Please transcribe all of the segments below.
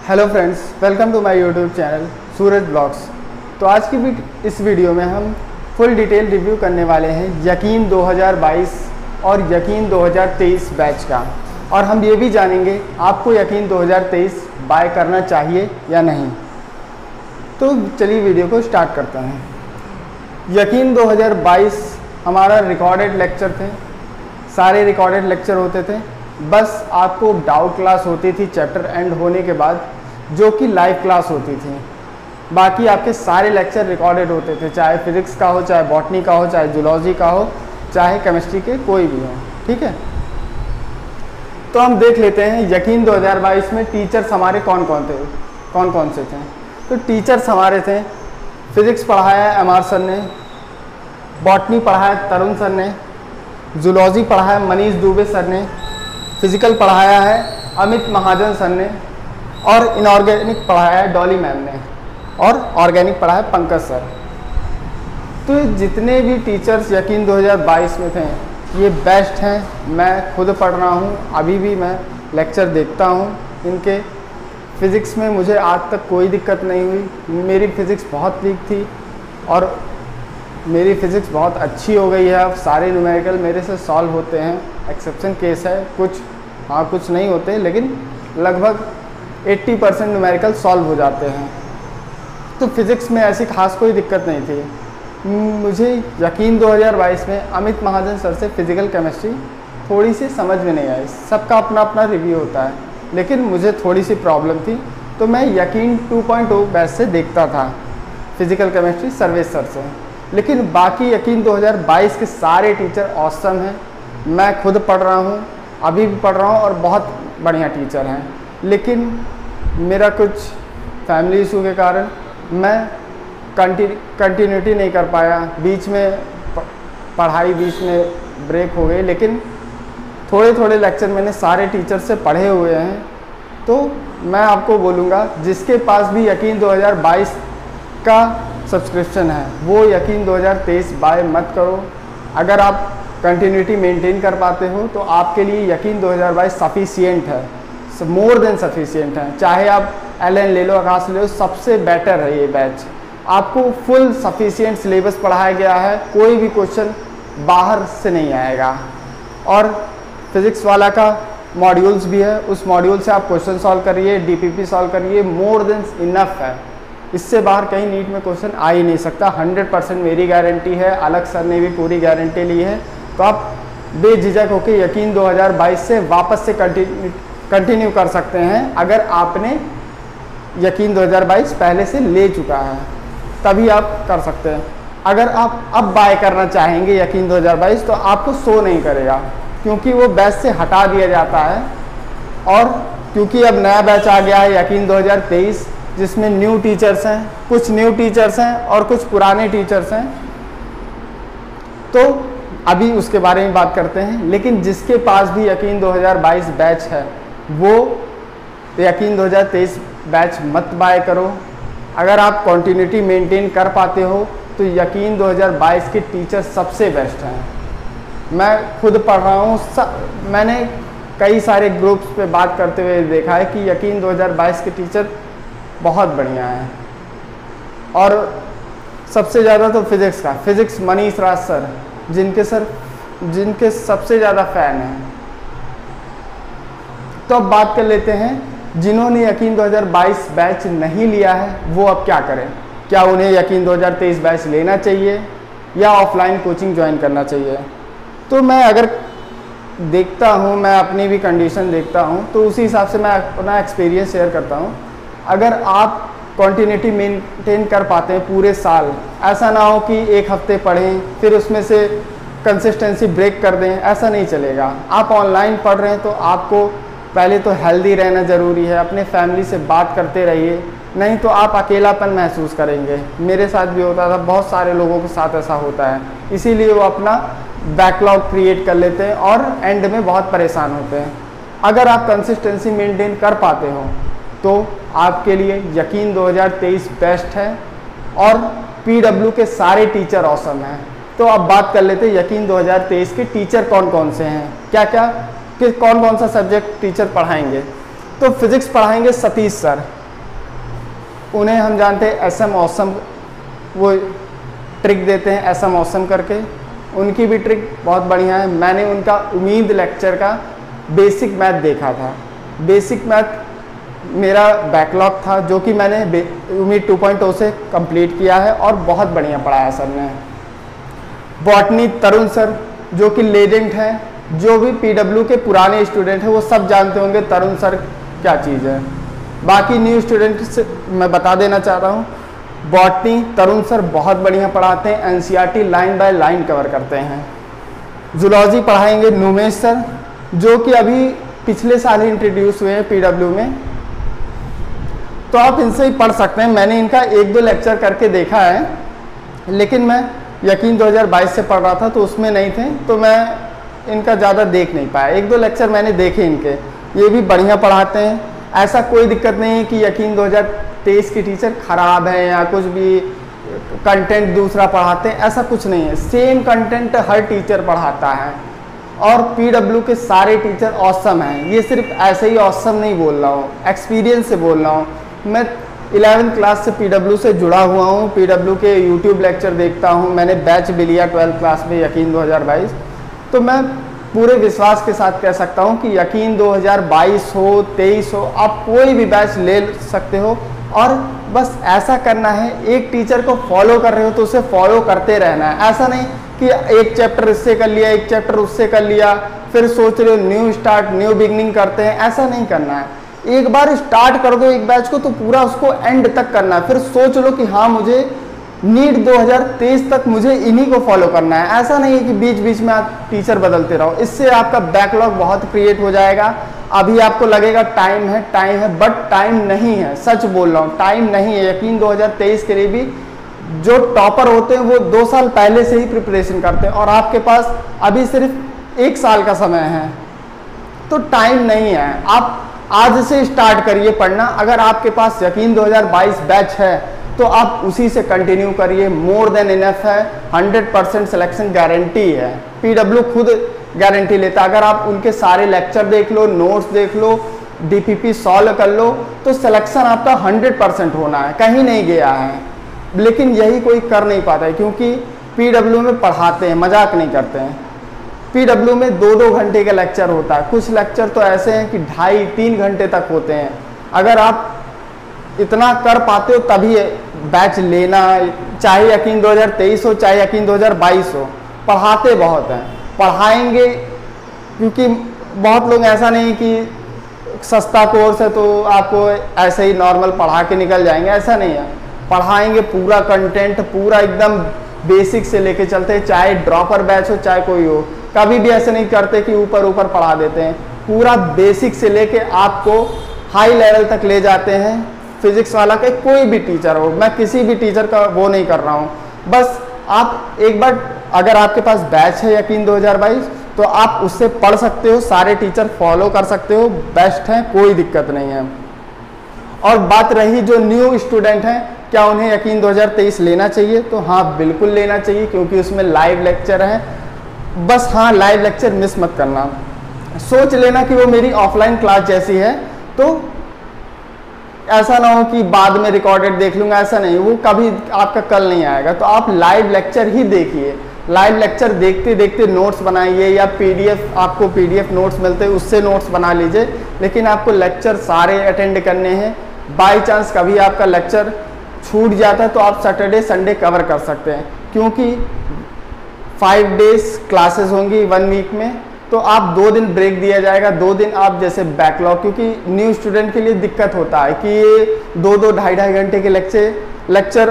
Hello friends, welcome to my YouTube channel Suraj blogs. तो आज की इस वीडियो में हम फुल डिटेल रिव्यू करने वाले हैं यकीन 2022 और यकीन 2023 बैच का, और हम ये भी जानेंगे आपको यकीन 2023 बाय करना चाहिए या नहीं। तो चलिए वीडियो को स्टार्ट करते हैं। यकीन 2022 हमारा रिकॉर्डेड लेक्चर थे, सारे रिकॉर्डेड लेक्चर होते थे। बस आपको डाउट क्लास होती थी चैप्टर एंड होने के बाद, जो कि लाइव क्लास होती थी। बाकी आपके सारे लेक्चर रिकॉर्डेड होते थे, चाहे फिजिक्स का हो, चाहे बॉटनी का हो, चाहे जूलॉजी का हो, चाहे केमिस्ट्री के कोई भी हो। ठीक है, तो हम देख लेते हैं यकीन 2022 में टीचर्स हमारे कौन कौन से थे। तो टीचर्स हमारे थे, फिजिक्स पढ़ाया एमआर सर ने, बॉटनी पढ़ाया तरुण सर ने, जूलॉजी पढ़ाया मनीष दुबे सर ने, फिजिकल पढ़ाया है अमित महाजन सर ने, और इनऑर्गेनिक पढ़ाया है डॉली मैम ने, और ऑर्गेनिक पढ़ाया पंकज सर। तो जितने भी टीचर्स यकीन 2022 में थे ये बेस्ट हैं। मैं खुद पढ़ रहा हूँ, अभी भी मैं लेक्चर देखता हूँ इनके। फ़िज़िक्स में मुझे आज तक कोई दिक्कत नहीं हुई। मेरी फ़िज़िक्स बहुत वीक थी और मेरी फ़िज़िक्स बहुत अच्छी हो गई है। अब सारे न्यूमेरिकल मेरे से सॉल्व होते हैं। एक्सेप्शन केस है, कुछ नहीं होते, लेकिन लगभग 80% न्यूमेरिकल सॉल्व हो जाते हैं। तो फिज़िक्स में ऐसी खास कोई दिक्कत नहीं थी। मुझे यकीन 2022 में अमित महाजन सर से फ़िज़िकल केमिस्ट्री थोड़ी सी समझ में नहीं आई। सबका अपना अपना रिव्यू होता है, लेकिन मुझे थोड़ी सी प्रॉब्लम थी, तो मैं यकीन 2.0 बैच से देखता था फ़िज़िकल केमिस्ट्री सर्वेश सर से। लेकिन बाकी यकीन 2022 के सारे टीचर ऑसम हैं। मैं खुद पढ़ रहा हूँ, अभी भी पढ़ रहा हूँ, और बहुत बढ़िया टीचर हैं। लेकिन मेरा कुछ फैमिली इशू के कारण मैं कंटिन्यूटी नहीं कर पाया। बीच में पढ़ाई बीच में ब्रेक हो गई, लेकिन थोड़े थोड़े लेक्चर मैंने सारे टीचर से पढ़े हुए हैं। तो मैं आपको बोलूँगा, जिसके पास भी यकीन 2022 का सब्सक्रिप्शन है वो यकीन 2023 बाय मत करो। अगर आप कंटिन्यूटी मेंटेन कर पाते हो तो आपके लिए यकीन 2022 सफिशिएंट है, मोर देन सफिशिएंट है। चाहे आप एलएन ले लो, आकाश ले लो, सबसे बेटर है ये बैच। आपको फुल सफिशिएंट सिलेबस पढ़ाया गया है, कोई भी क्वेश्चन बाहर से नहीं आएगा। और फिज़िक्स वाला का मॉड्यूल्स भी है, उस मॉड्यूल से आप क्वेश्चन सॉल्व करिए, डीपीपी सॉल्व करिए, मोर देन इनफ है। इससे बाहर कहीं नीट में क्वेश्चन आ ही नहीं सकता। 100% मेरी गारंटी है, अलग सर ने भी पूरी गारंटी ली है। तो आप बेझिझक होकर यकीन 2022 से वापस से कंटिन्यू कर सकते हैं। अगर आपने यकीन 2022 पहले से ले चुका है तभी आप कर सकते हैं। अगर आप अब बाय करना चाहेंगे यकीन 2022 तो आपको शो नहीं करेगा, क्योंकि वो बैच से हटा दिया जाता है। और क्योंकि अब नया बैच आ गया है यकीन 2023, जिसमें न्यू टीचर्स हैं, कुछ न्यू टीचर्स हैं और कुछ पुराने टीचर्स हैं। तो अभी उसके बारे में बात करते हैं। लेकिन जिसके पास भी यकीन 2022 बैच है वो यकीन 2023 बैच मत बाय करो। अगर आप कंटिन्यूटी मेंटेन कर पाते हो तो यकीन 2022 के टीचर सबसे बेस्ट हैं। मैं खुद पढ़ रहा हूँ, मैंने कई सारे ग्रुप्स पे बात करते हुए देखा है कि यकीन 2022 के टीचर बहुत बढ़िया हैं। और सबसे ज़्यादा तो फिज़िक्स मनीष राज सर, जिनके सबसे ज़्यादा फ़ैन हैं। तो अब बात कर लेते हैं जिन्होंने यकीन 2022 बैच नहीं लिया है वो अब क्या करें। क्या उन्हें यकीन 2023 बैच लेना चाहिए या ऑफलाइन कोचिंग ज्वाइन करना चाहिए। तो मैं अगर देखता हूँ, मैं अपनी भी कंडीशन देखता हूँ, तो उसी हिसाब से मैं अपना एक्सपीरियंस शेयर करता हूँ। अगर आप कंटिन्यूटी मेंटेन कर पाते हैं पूरे साल, ऐसा ना हो कि एक हफ्ते पढ़ें फिर उसमें से कंसिस्टेंसी ब्रेक कर दें, ऐसा नहीं चलेगा। आप ऑनलाइन पढ़ रहे हैं तो आपको पहले तो हेल्दी रहना ज़रूरी है, अपने फैमिली से बात करते रहिए, नहीं तो आप अकेलापन महसूस करेंगे। मेरे साथ भी होता था, बहुत सारे लोगों के साथ ऐसा होता है। इसीलिए वो अपना बैकलॉग क्रिएट कर लेते हैं और एंड में बहुत परेशान होते हैं। अगर आप कंसिस्टेंसी मेंटेन कर पाते हो तो आपके लिए यकीन 2023 बेस्ट है, और पीडब्ल्यू के सारे टीचर ऑसम हैं। तो अब बात कर लेते हैं यकीन 2023 के टीचर कौन कौन से हैं, कौन कौन सा सब्जेक्ट टीचर पढ़ाएंगे। तो फिजिक्स पढ़ाएंगे सतीश सर, उन्हें हम जानते हैं SM ऑसम, वो ट्रिक देते हैं SM ऑसम करके, उनकी भी ट्रिक बहुत बढ़िया है। मैंने उनका उम्मीद लेक्चर का बेसिक मैथ देखा था, बेसिक मैथ मेरा बैकलॉग था जो कि मैंने उम्मीद 2.0 से कंप्लीट किया है और बहुत बढ़िया पढ़ाया सर ने। बॉटनी तरुण सर जो कि लेजेंड हैं, जो भी PW के पुराने स्टूडेंट हैं वो सब जानते होंगे तरुण सर क्या चीज़ है। बाकी न्यू स्टूडेंट से मैं बता देना चाह रहा हूँ, बॉटनी तरुण सर बहुत बढ़िया पढ़ाते हैं, NCERT line by line cover करते हैं। जूलॉजी पढ़ाएंगे नुमेश सर, जो कि अभी पिछले साल ही इंट्रोड्यूस हुए हैं PW में, तो आप इनसे ही पढ़ सकते हैं। मैंने इनका 1-2 लेक्चर करके देखा है, लेकिन मैं यकीन 2022 से पढ़ रहा था तो उसमें नहीं थे, तो मैं इनका ज़्यादा देख नहीं पाया। 1-2 लेक्चर मैंने देखे इनके, ये भी बढ़िया पढ़ाते हैं। ऐसा कोई दिक्कत नहीं है कि यकीन 2023 की टीचर ख़राब है या कुछ भी कंटेंट दूसरा पढ़ाते हैं, ऐसा कुछ नहीं है। सेम कंटेंट हर टीचर पढ़ाता है और PW के सारे टीचर ऑसम हैं। ये सिर्फ ऐसे ही ऑसम नहीं बोल रहा हूँ, एक्सपीरियंस से बोल रहा हूँ। मैं 11th क्लास से PW से जुड़ा हुआ हूँ, PW के YouTube लेक्चर देखता हूँ, मैंने बैच भी लिया 12th क्लास में यकीन 2022। तो मैं पूरे विश्वास के साथ कह सकता हूँ कि यकीन 2022 हो 23 हो, आप कोई भी बैच ले सकते हो और बस ऐसा करना है, एक टीचर को फॉलो कर रहे हो तो उसे फॉलो करते रहना है। ऐसा नहीं कि एक चैप्टर इससे कर लिया, एक चैप्टर उससे कर लिया, फिर सोच रहे हो न्यू स्टार्ट न्यू बिगनिंग करते हैं, ऐसा नहीं करना है। एक बार स्टार्ट कर दो एक बैच को तो पूरा उसको एंड तक करना है, फिर सोच लो कि हाँ मुझे नीट 2023 तक मुझे इन्हीं को फॉलो करना है। ऐसा नहीं है कि बीच बीच में आप टीचर बदलते रहो, इससे आपका बैकलॉग बहुत क्रिएट हो जाएगा। अभी आपको लगेगा टाइम है, बट टाइम नहीं है, सच बोल रहा हूँ, टाइम नहीं है। यकीन 2023 के लिए भी जो टॉपर होते हैं वो 2 साल पहले से ही प्रिपरेशन करते हैं और आपके पास अभी सिर्फ 1 साल का समय है, तो टाइम नहीं है। आप आज से स्टार्ट करिए पढ़ना। अगर आपके पास यकीन 2022 बैच है तो आप उसी से कंटिन्यू करिए, मोर देन इनफ है। 100% सिलेक्शन गारंटी है, PW खुद गारंटी लेता है। अगर आप उनके सारे लेक्चर देख लो, नोट्स देख लो, DPP सॉल्व कर लो तो सिलेक्शन आपका 100% होना है, कहीं नहीं गया है। लेकिन यही कोई कर नहीं पाता है क्योंकि PW में पढ़ाते हैं, मजाक नहीं करते हैं। PW में 2-2 घंटे का लेक्चर होता है, कुछ लेक्चर तो ऐसे हैं कि 2.5-3 घंटे तक होते हैं। अगर आप इतना कर पाते हो तभी बैच लेना, चाहे यकीन 2023 हो चाहे यकीन 2022 हो। पढ़ाते बहुत हैं, पढ़ाएंगे, क्योंकि बहुत लोग ऐसा नहीं कि सस्ता कोर्स है तो आपको ऐसे ही नॉर्मल पढ़ा के निकल जाएंगे, ऐसा नहीं है। पढ़ाएंगे पूरा कंटेंट, पूरा एकदम बेसिक से लेके चलते हैं, चाहे ड्रॉपर बैच हो चाहे कोई हो। कभी भी ऐसे नहीं करते कि ऊपर ऊपर पढ़ा देते हैं, पूरा बेसिक से लेके आपको हाई लेवल तक ले जाते हैं। फिजिक्स वाला के कोई भी टीचर हो, मैं किसी भी टीचर का वो नहीं कर रहा हूँ, बस आप एक बार अगर आपके पास बैच है यकीन 2022 तो आप उससे पढ़ सकते हो, सारे टीचर फॉलो कर सकते हो, बेस्ट हैं, कोई दिक्कत नहीं है। और बात रही जो न्यू स्टूडेंट हैं, क्या उन्हें यकीन 2023 लेना चाहिए? तो हाँ बिल्कुल लेना चाहिए, क्योंकि उसमें लाइव लेक्चर है। बस हाँ लाइव लेक्चर मिस मत करना। सोच लेना कि वो मेरी ऑफलाइन क्लास जैसी है, तो ऐसा ना हो कि बाद में रिकॉर्डेड देख लूँगा, ऐसा नहीं, वो कभी आपका कल नहीं आएगा। तो आप लाइव लेक्चर ही देखिए, लाइव लेक्चर देखते देखते नोट्स बनाइए, या PDF आपको PDF नोट्स मिलते हैं उससे नोट्स बना लीजिए, लेकिन आपको लेक्चर सारे अटेंड करने हैं। बाय चांस कभी आपका लेक्चर छूट जाता है तो आप सैटरडे संडे कवर कर सकते हैं, क्योंकि 5 डेज क्लासेस होंगी 1 वीक में, तो आप 2 दिन ब्रेक दिया जाएगा। 2 दिन आप जैसे बैकलॉग, क्योंकि न्यू स्टूडेंट के लिए दिक्कत होता है कि ये 2-2 ढाई घंटे के लेक्चर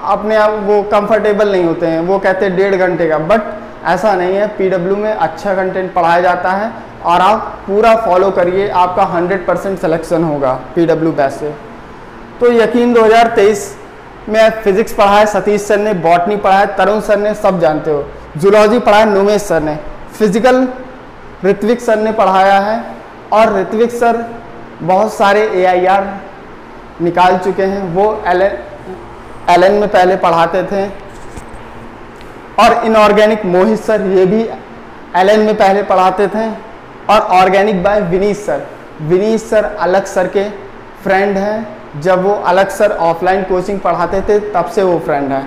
अपने आप वो कंफर्टेबल नहीं होते हैं, वो कहते हैं 1.5 घंटे का, बट ऐसा नहीं है। PW में अच्छा कंटेंट पढ़ाया जाता है और आप पूरा फॉलो करिए, आपका 100% सिलेक्शन होगा PW बैच से। तो यकीन 2023 में फिजिक्स पढ़ाया सतीश सर ने, बॉटनी पढ़ाया तरुण सर ने, सब जानते हो। जूलॉजी पढ़ाया नुमेश सर ने, फिजिकल ऋत्विक सर ने पढ़ाया है, और ऋत्विक सर बहुत सारे AIR निकाल चुके हैं। वो LN में पहले पढ़ाते थे, और इनऑर्गेनिक मोहित सर ये भी LN में पहले पढ़ाते थे, और organic by Vineet sir Vineet sir अलग सर के फ्रेंड हैं, जब वो अलग सर ऑफलाइन कोचिंग पढ़ाते थे तब से वो फ्रेंड हैं।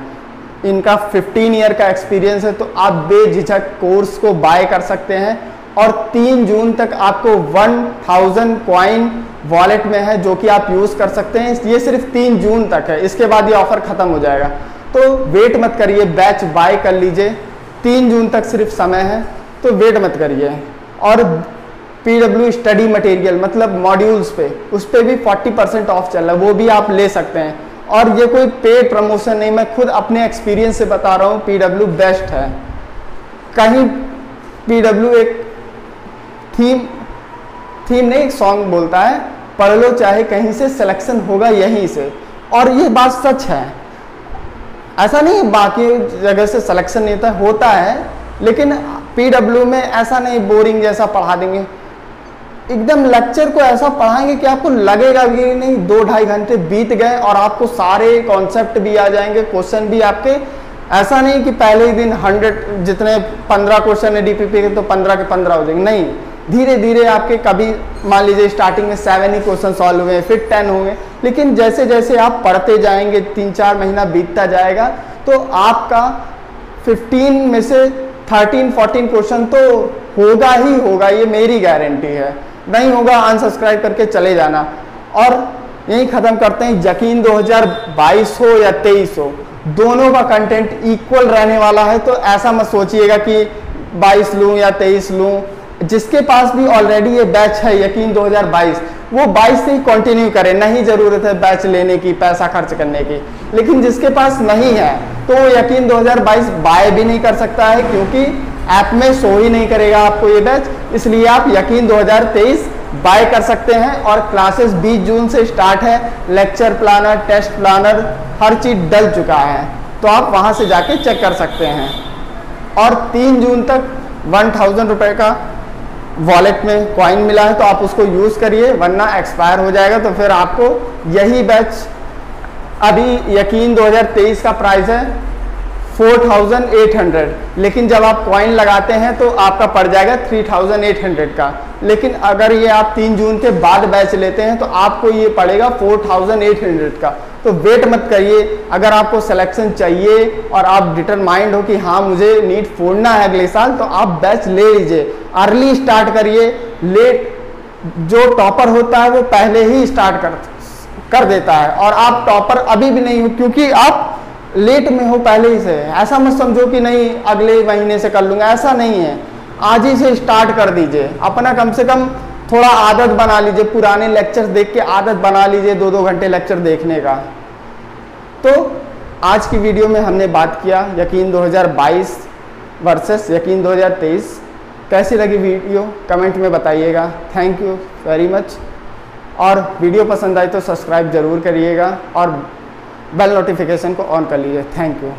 इनका 15 ईयर का एक्सपीरियंस है, तो आप बेझिझक कोर्स को बाय कर सकते हैं। और 3 जून तक आपको 1000 कॉइन वॉलेट में है जो कि आप यूज़ कर सकते हैं। ये सिर्फ 3 जून तक है, इसके बाद ये ऑफ़र ख़त्म हो जाएगा। तो वेट मत करिए, बैच बाय कर लीजिए। 3 जून तक सिर्फ समय है, तो वेट मत करिए। और PW स्टडी मटेरियल मतलब मॉड्यूल्स पे, उस पर भी 40% ऑफ चल रहा है, वो भी आप ले सकते हैं। और ये कोई पेड प्रमोशन नहीं, मैं खुद अपने एक्सपीरियंस से बता रहा हूँ, PW बेस्ट है। कहीं PW एक थीम नहीं, एक सॉन्ग बोलता है, पढ़ लो चाहे कहीं से, सिलेक्शन होगा यहीं से। और ये बात सच है, ऐसा नहीं बाकी जगह से सिलेक्शन नहीं होता है, लेकिन PW में ऐसा नहीं बोरिंग जैसा पढ़ा देंगे। एकदम लेक्चर को ऐसा पढ़ाएंगे कि आपको लगेगा भी नहीं 2-2.5 घंटे बीत गए और आपको सारे कॉन्सेप्ट भी आ जाएंगे, क्वेश्चन भी आपके। ऐसा नहीं कि पहले ही दिन 100 जितने 15 क्वेश्चन है DPP के तो 15 के 15 हो जाएंगे, नहीं। धीरे धीरे आपके कभी मान लीजिए स्टार्टिंग में 7 ही क्वेश्चन सॉल्व हुए, फिर 10 होंगे, लेकिन जैसे जैसे आप पढ़ते जाएंगे, 3-4 महीना बीतता जाएगा, तो आपका 15 में से 13-14 क्वेश्चन तो होगा ही होगा, ये मेरी गारंटी है। नहीं होगा अनसब्सक्राइब करके चले जाना। और यही ख़त्म करते हैं। यकीन 2022 हो या 23 हो, दोनों का कंटेंट इक्वल रहने वाला है। तो ऐसा मत सोचिएगा कि 22 लूँ या 23 लूँ। जिसके पास भी ऑलरेडी ये बैच है यकीन 2022, वो 22 से ही कंटिन्यू करे, नहीं ज़रूरत है बैच लेने की, पैसा खर्च करने की। लेकिन जिसके पास नहीं है तो वो यकीन 2022 बाय भी नहीं कर सकता है, क्योंकि ऐप में शो ही नहीं करेगा आपको ये बैच। इसलिए आप यकीन 2023 बाय कर सकते हैं। और क्लासेस 20 जून से स्टार्ट है। लेक्चर प्लानर, टेस्ट प्लानर, हर चीज़ डल चुका है, तो आप वहाँ से जाके चेक कर सकते हैं। और 3 जून तक 1000 रुपये का वॉलेट में कॉइन मिला है, तो आप उसको यूज़ करिए, वरना एक्सपायर हो जाएगा। तो फिर आपको यही बैच, अभी यकीन 2023 का प्राइस है 4800, लेकिन जब आप कॉइन लगाते हैं तो आपका पड़ जाएगा 3800 का। लेकिन अगर ये आप 3 जून के बाद बैच लेते हैं तो आपको ये पड़ेगा 4800 का। तो वेट मत करिए। अगर आपको सिलेक्शन चाहिए और आप डिटरमाइंड हो कि हाँ मुझे नीट फोड़ना है अगले साल, तो आप बैच ले लीजिए। अर्ली स्टार्ट करिए। लेट जो टॉपर होता है वो पहले ही स्टार्ट कर देता है, और आप टॉपर अभी भी नहीं हो क्योंकि आप लेट में हो पहले ही से। ऐसा मत समझो कि नहीं अगले महीने से कर लूँगा, ऐसा नहीं है। आज ही से स्टार्ट कर दीजिए। अपना कम से कम थोड़ा आदत बना लीजिए, पुराने लेक्चर्स देख के आदत बना लीजिए 2-2 घंटे लेक्चर देखने का। तो आज की वीडियो में हमने बात किया यकीन 2022 वर्सेस यकीन 2023। कैसी लगी वीडियो कमेंट में बताइएगा। Thank you very much. और वीडियो पसंद आए तो सब्सक्राइब ज़रूर करिएगा और बेल नोटिफिकेशन को ऑन कर लीजिए। Thank you.